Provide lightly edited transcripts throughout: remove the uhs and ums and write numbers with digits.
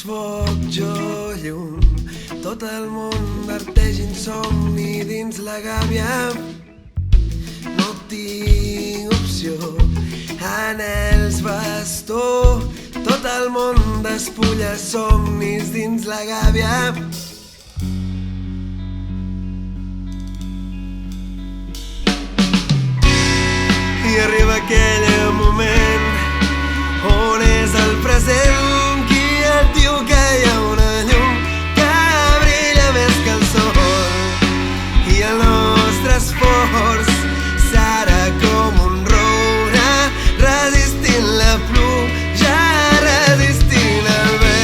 foc, jo llum, tot el món verteix insomni dins la gàbia. No tinc opció, anhels bastó, tot el món despulla somnis dins la gàbia. I arriba aquell moment on és el present qui et diu que hi ha una llum que brilla més que el sol, i el nostre esforç serà com un roure resistint la pluja, resistint el vent.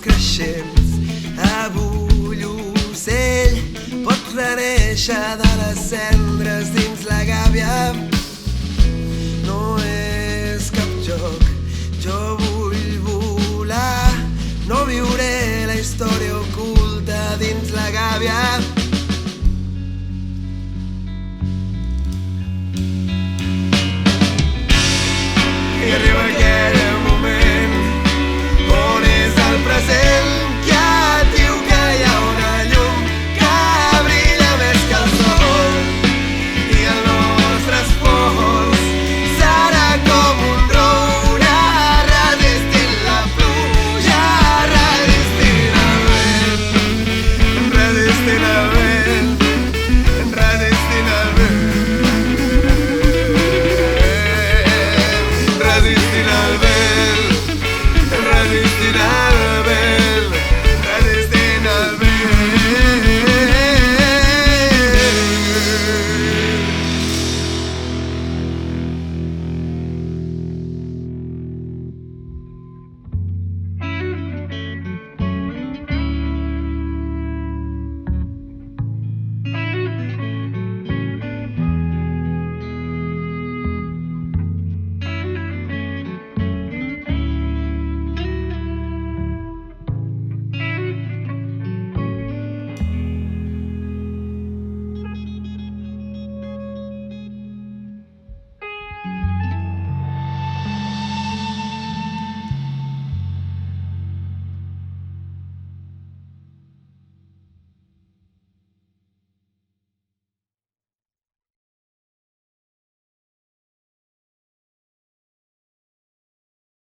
Creixents, avui l'ocell pot renéixer de les cendres dins la gàbia. No és cap joc, jo vull volar, no viuré la història oculta dins la gàbia.